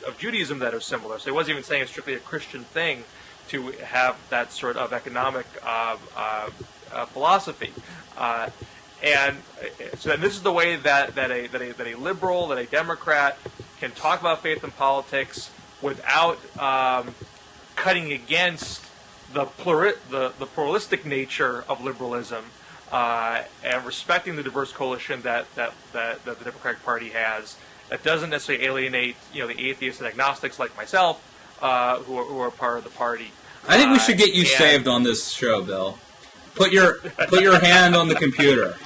of Judaism that are similar. So he wasn't even saying it's strictly a Christian thing to have that sort of economic philosophy. And so this is the way that a liberal, that a Democrat can talk about faith and politics without cutting against the pluralistic nature of liberalism and respecting the diverse coalition that the Democratic Party has. That doesn't necessarily alienate the atheists and agnostics like myself who are part of the party. I think we should get you saved on this show, Bill. Put your hand on the computer.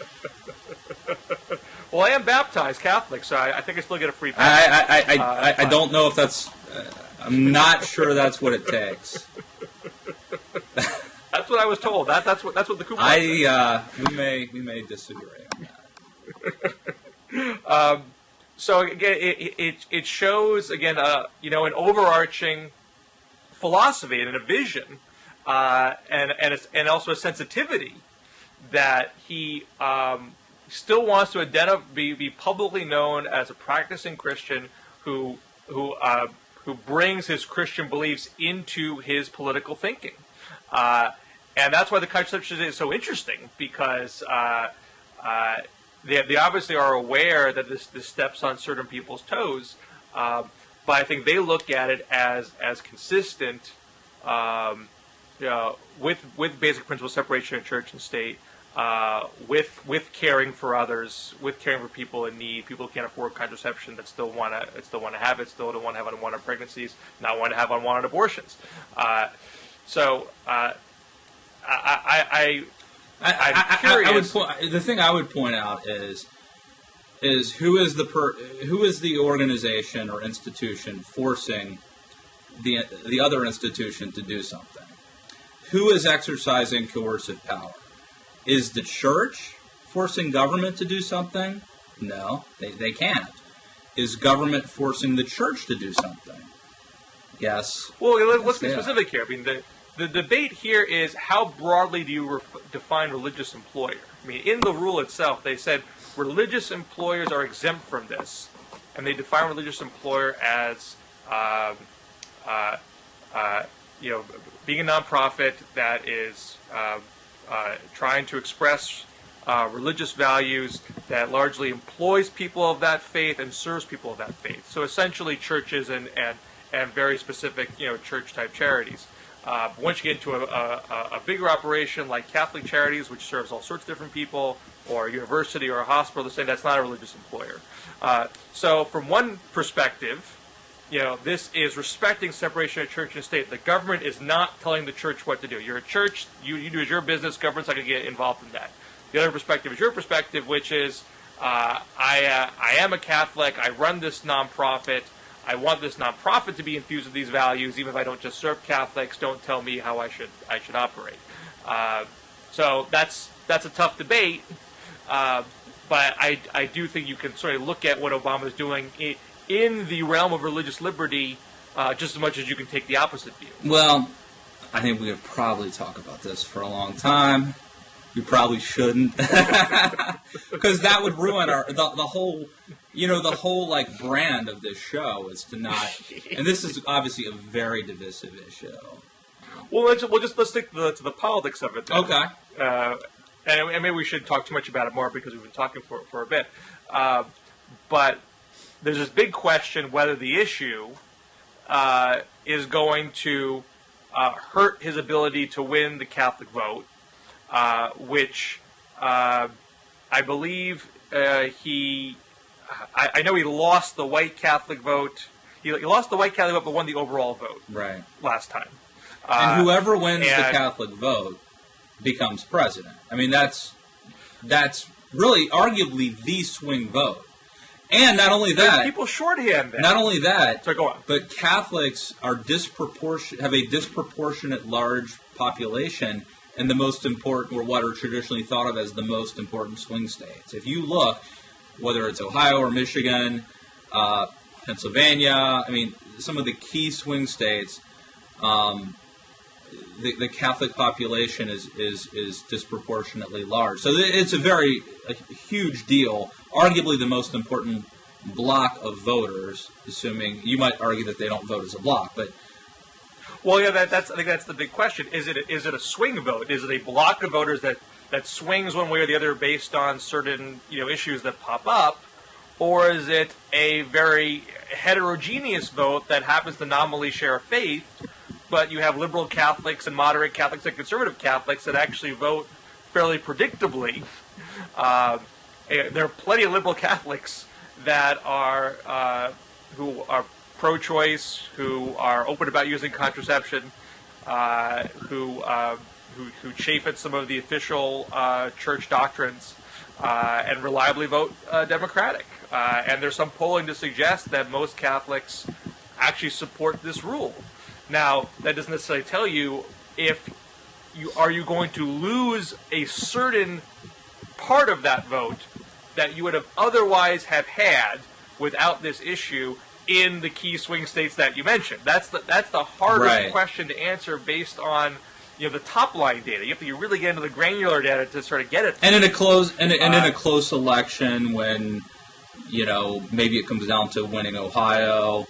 Well, I am baptized Catholic, so I think I still get a free pass. I don't know if that's. I'm not sure that's what it takes. That's what I was told. That's what the coupon said. We may disagree on that. So again, it shows again, an overarching philosophy and a vision, and also a sensitivity that he still wants to be publicly known as a practicing Christian who brings his Christian beliefs into his political thinking, and that's why the contraception is so interesting, because they obviously are aware that this steps on certain people's toes, but I think they look at it as consistent with basic principles, separation of church and state, with caring for others, with caring for people in need, people who can't afford contraception that still want to have it, still don't want to have unwanted pregnancies, not want to have unwanted abortions. I'm curious. The thing I would point out is who is the organization or institution forcing the other institution to do something? Who is exercising coercive power? Is the church forcing government to do something? No, they can't. Is government forcing the church to do something? Yes. Well, let's be specific here. I mean, the debate here is how broadly do you define religious employer? I mean, in the rule itself, they said religious employers are exempt from this, and they define religious employer as being a nonprofit that is trying to express religious values, that largely employs people of that faith and serves people of that faith. So essentially, churches and very specific church-type charities. Once you get into a bigger operation like Catholic Charities, which serves all sorts of different people, or a university or a hospital, they're saying that's not a religious employer. So from one perspective, this is respecting separation of church and state. The government is not telling the church what to do. You're a church, you do as your business, government's not going to get involved in that. The other perspective is your perspective, which is I am a Catholic, I run this nonprofit, I want this nonprofit to be infused with these values, even if I don't just serve Catholics. Don't tell me how I should operate. So that's a tough debate, but I do think you can sort of look at what Obama is doing in the realm of religious liberty just as much as you can take the opposite view. Well, I think we would probably talk about this for a long time. We probably shouldn't, because that would ruin the whole. The whole brand of this show is to not, and this is obviously a very divisive issue. Well, let's stick to the politics of it then. Okay. And maybe we shouldn't talk too much about it more because we've been talking for a bit. But there's this big question whether the issue is going to hurt his ability to win the Catholic vote, which I believe I know he lost the white Catholic vote. He lost the white Catholic vote, but won the overall vote last time. And whoever wins the Catholic vote becomes president. I mean, that's really arguably the swing vote. And not only that, people shorthand that. Not only that, so go on. But Catholics are have a disproportionate large population in the most important, or what are traditionally thought of as the most important swing states. If you look, whether it's Ohio or Michigan, Pennsylvania, I mean, some of the key swing states, the Catholic population is disproportionately large. So it's a huge deal, arguably the most important block of voters, assuming you might argue that they don't vote as a block, but. Well, yeah, I think that's the big question. Is it a swing vote? Is it a block of voters that swings one way or the other based on certain issues that pop up, or is it a very heterogeneous vote that happens to nominally share a faith, but you have liberal Catholics and moderate Catholics and conservative Catholics that actually vote fairly predictably? There are plenty of liberal Catholics that are who are pro-choice, who are open about using contraception, who who chafe at some of the official church doctrines and reliably vote Democratic. And there's some polling to suggest that most Catholics actually support this rule. Now, that doesn't necessarily tell you if are you going to lose a certain part of that vote that you would have otherwise have had without this issue in the key swing states that you mentioned. That's the harder question to answer based on the top line data. You have to really get into the granular data to sort of get it. And in a close election, when maybe it comes down to winning Ohio,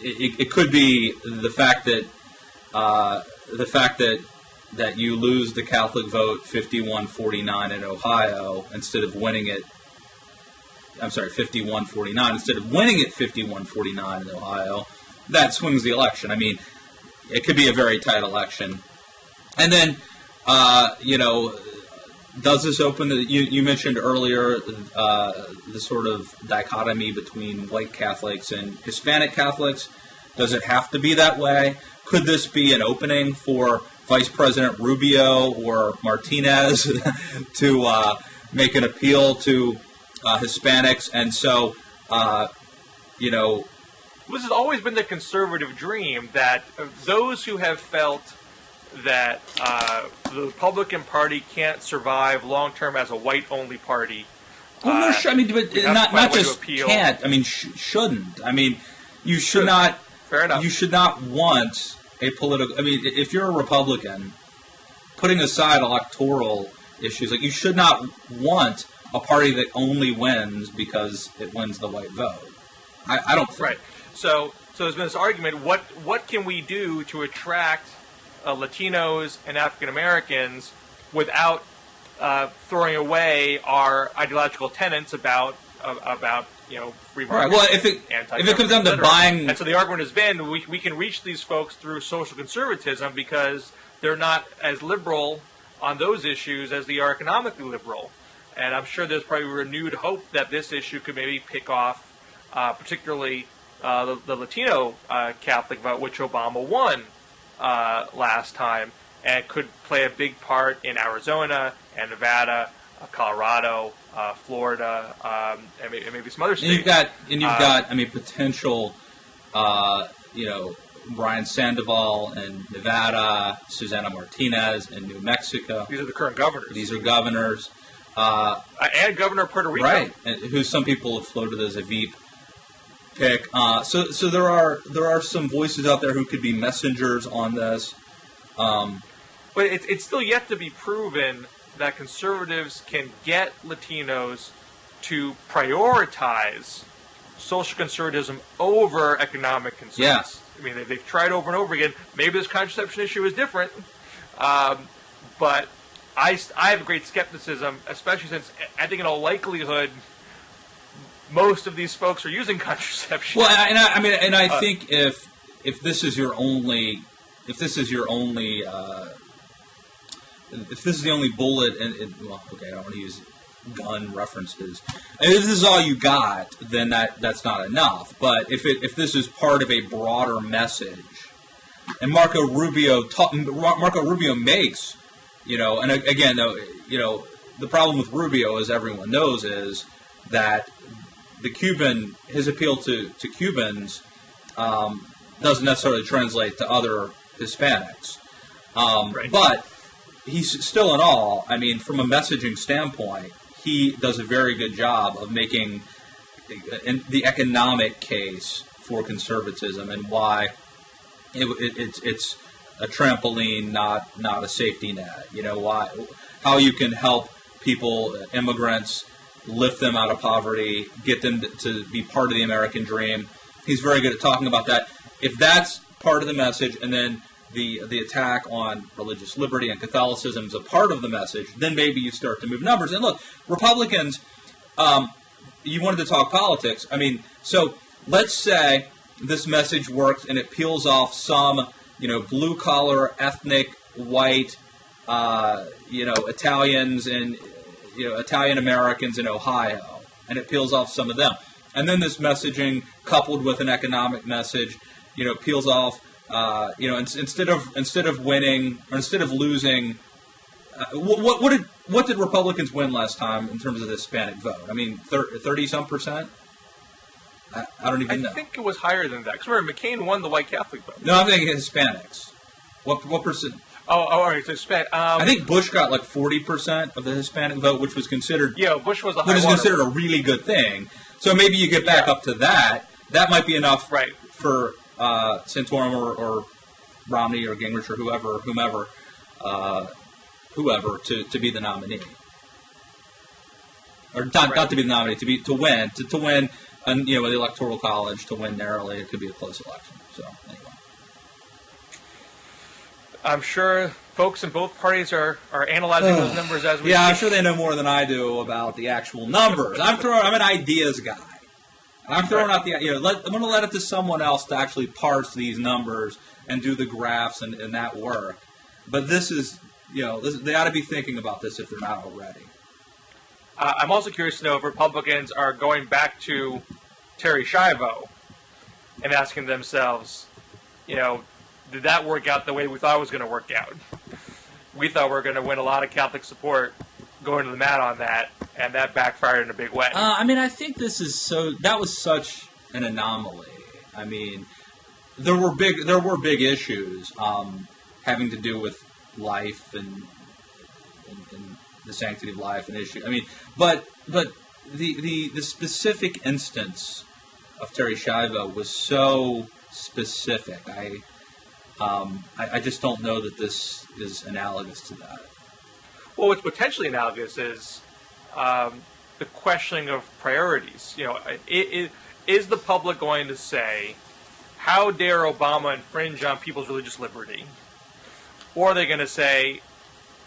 it could be the fact that you lose the Catholic vote 51-49 in Ohio instead of winning it. I'm sorry, 51-49 instead of winning it 51-49 in Ohio. That swings the election. I mean, it could be a very tight election. And then, does this open to, you mentioned earlier the sort of dichotomy between white Catholics and Hispanic Catholics. Does it have to be that way? Could this be an opening for Vice President Rubio or Martinez to make an appeal to Hispanics? And so, this has always been the conservative dream that those who have felt that the Republican Party can't survive long-term as a white-only party. Well, no, I mean, but not just can't. I mean, shouldn't. I mean, you should not. Fair enough. You should not want a political. I mean, if you're a Republican, putting aside electoral issues, you should not want a party that only wins because it wins the white vote. I don't think. Right. So there's been this argument. What can we do to attract Latinos and African Americans without throwing away our ideological tenets about free market? Right. Well, if it comes down to buying, and so the argument has been we can reach these folks through social conservatism because they're not as liberal on those issues as they are economically liberal. And I'm sure there's probably renewed hope that this issue could maybe pick off, particularly the Latino Catholic vote, which Obama won last time, and could play a big part in Arizona and Nevada, Colorado, Florida, and maybe some other states. And you've got potential, Brian Sandoval in Nevada, Susana Martinez in New Mexico. These are the current governors. These are governors. And Governor of Puerto Rico. Right, and who some people have floated as a Veep pick. So there are some voices out there who could be messengers on this. But it's still yet to be proven that conservatives can get Latinos to prioritize social conservatism over economic concerns. Yes. I mean, they've tried over and over again. Maybe this contraception issue is different, but I have a great skepticism, especially since I think in all likelihood most of these folks are using contraception. Well, I think if this is the only bullet, I don't want to use gun references. And if this is all you got, then that's not enough. But if this is part of a broader message, and Marco Rubio makes, and again, the problem with Rubio, as everyone knows, is that his appeal to Cubans doesn't necessarily translate to other Hispanics. Right. But he's still in all, from a messaging standpoint, he does a very good job of making the economic case for conservatism and why it's a trampoline, not a safety net. How you can help people, immigrants, lift them out of poverty, get them to be part of the American dream. He's very good at talking about that. If that's part of the message, and then the attack on religious liberty and Catholicism is a part of the message, then maybe you start to move numbers. And look, Republicans, you wanted to talk politics. So let's say this message works and it peels off some, blue-collar, ethnic, white, Italians and, Italian Americans in Ohio, and it peels off some of them. And then this messaging, coupled with an economic message, peels off Instead of winning or instead of losing, what did Republicans win last time in terms of the Hispanic vote? I mean, 30-some%. I don't even know. I think it was higher than that. Because remember, McCain won the white Catholic vote. No, I'm thinking Hispanics. What percent? Oh, all right. So Hispanic. I think Bush got like 40% of the Hispanic vote, which was considered. Yeah, Bush was a high which is water considered a really good thing. So maybe you get back up to that. That might be enough for Santorum or Romney or Gingrich or whomever to be the nominee, or not to be the nominee, to win, and the Electoral College, to win narrowly. It could be a close election. So anyway, I'm sure folks in both parties are analyzing those numbers as we speak. I'm sure they know more than I do about the actual numbers. I'm an ideas guy. I'm throwing out the I'm going to let it to someone else to actually parse these numbers and do the graphs and that work. But this is they ought to be thinking about this if they're not already. I'm also curious to know if Republicans are going back to Terry Schiavo and asking themselves, did that work out the way we thought it was going to work out? We thought we were going to win a lot of Catholic support going to the mat on that, and that backfired in a big way. I think that was such an anomaly. I mean, there were big issues having to do with life and the sanctity of life and issue. I mean, but the specific instance of Terry Schiavo was so specific. I just don't know that this is analogous to that. Well, what's potentially analogous is the questioning of priorities. Is the public going to say, how dare Obama infringe on people's religious liberty? Or are they going to say,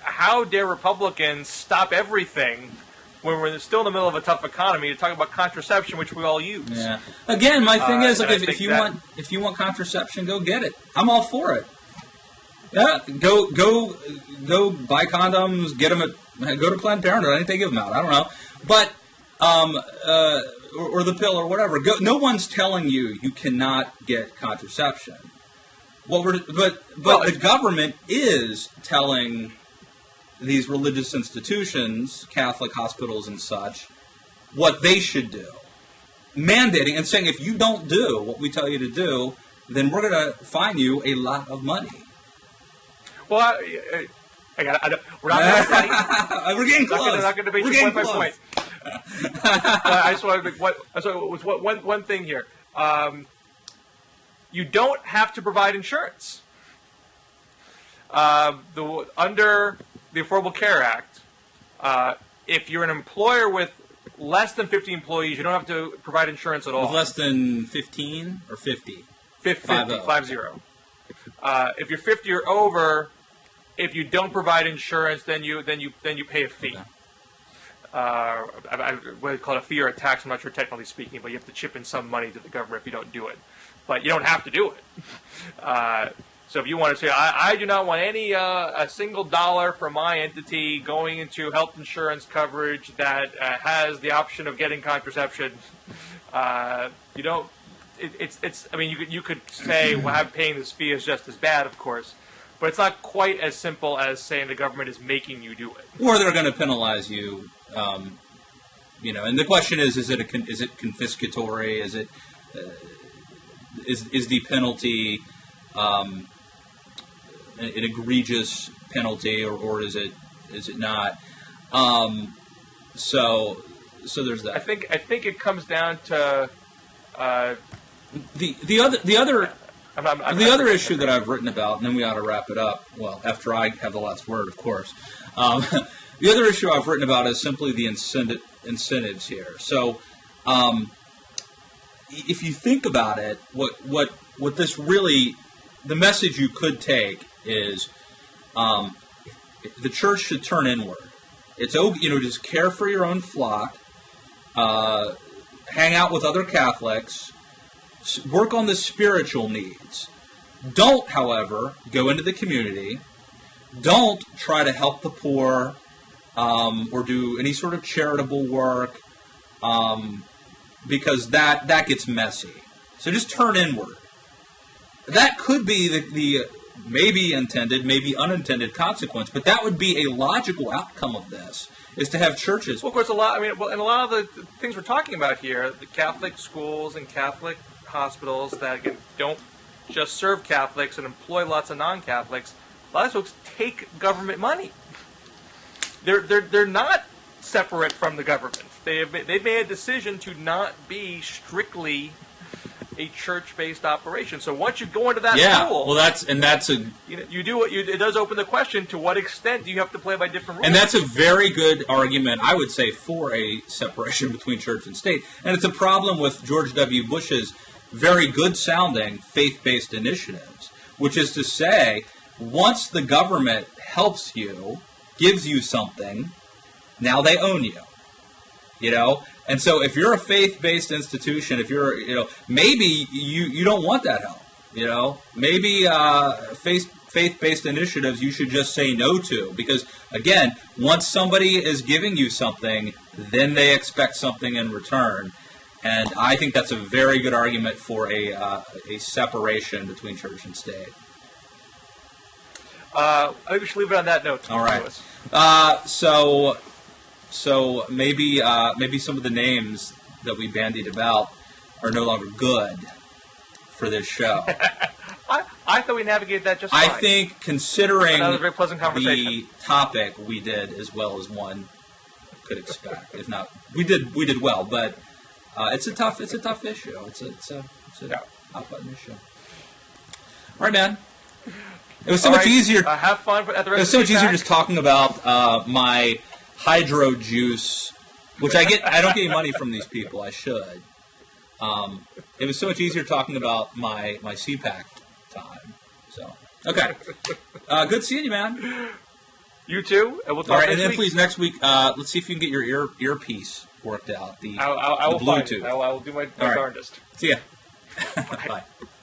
how dare Republicans stop everything when we're still in the middle of a tough economy to talk about contraception, which we all use? Yeah. Again, my thing is, if you want contraception, go get it. I'm all for it. Yeah, go buy condoms, get them go to Planned Parenthood. I think they give them out. I don't know, but or the pill or whatever. No one's telling you cannot get contraception. The government is telling these religious institutions, Catholic hospitals and such, what they should do, mandating and saying if you don't do what we tell you to do, then we're going to fine you a lot of money. Well, we're not going to we're getting close. We're not going to debate you point by point. I just want to make one thing here. You don't have to provide insurance. Under the Affordable Care Act, if you're an employer with less than 50 employees, you don't have to provide insurance at all. With less than 15 or 50? 50. If you're 50 or over, if you don't provide insurance, then you pay a fee. Okay. I would call it a fee or a tax. I'm not sure technically speaking, but you have to chip in some money to the government if you don't do it. But you don't have to do it. So if you want to say, I do not want a single dollar from my entity going into health insurance coverage that has the option of getting contraception, you don't. I mean, you could say, well, paying this fee is just as bad, of course, but it's not quite as simple as saying the government is making you do it. Or they're going to penalize you, And the question is it confiscatory? Is it is the penalty an egregious penalty, or is it not? So there's that. I think it comes down to. The other issue that I've written about, and then we ought to wrap it up. Well, after I have the last word, of course. The other issue I've written about is simply the incentives here. So, if you think about it, what this really, the message you could take is, the church should turn inward. It's just care for your own flock. Hang out with other Catholics, work on the spiritual needs. Don't, however, go into the community. Don't try to help the poor or do any sort of charitable work because that gets messy. So just turn inward. that could be the maybe intended, maybe unintended consequence, but that would be a logical outcome of this, is to have churches. Well, of course, a lot of the things we're talking about here, the Catholic schools and Catholic hospitals that again, don't just serve Catholics and employ lots of non-Catholics, a lot of folks take government money. They're not separate from the government. They've made a decision to not be strictly a church-based operation. So once you go into that school, it does open the question: to what extent do you have to play by different rules? And that's a very good argument, I would say, for a separation between church and state. And it's a problem with George W. Bush's very good-sounding faith-based initiatives, which is to say, once the government helps you, gives you something, now they own you. You know? And so if you're a faith-based institution, if you're, maybe you don't want that help. You know? Maybe faith-based initiatives you should just say no to. Because, again, once somebody is giving you something, then they expect something in return. And I think that's a very good argument for a separation between church and state. I think we should leave it on that note. All right. So maybe some of the names that we bandied about are no longer good for this show. I thought we navigated that just fine. I think, considering that was a very pleasant conversation. The topic, we did as well as one could expect. If not, we did well, but it's a tough issue. It's a hot button issue. All right, man. It was so much easier. Have fun at the rest of the It was so much easier CPAC. just talking about my hydro juice, which I don't get any money from these people. I should. It was so much easier talking about my CPAC time. So okay, good seeing you, man. You too, and we'll talk All right, next and then week. please next week, let's see if you can get your earpiece worked out. I will the find Bluetooth. it. I will do my darndest. See ya. Bye.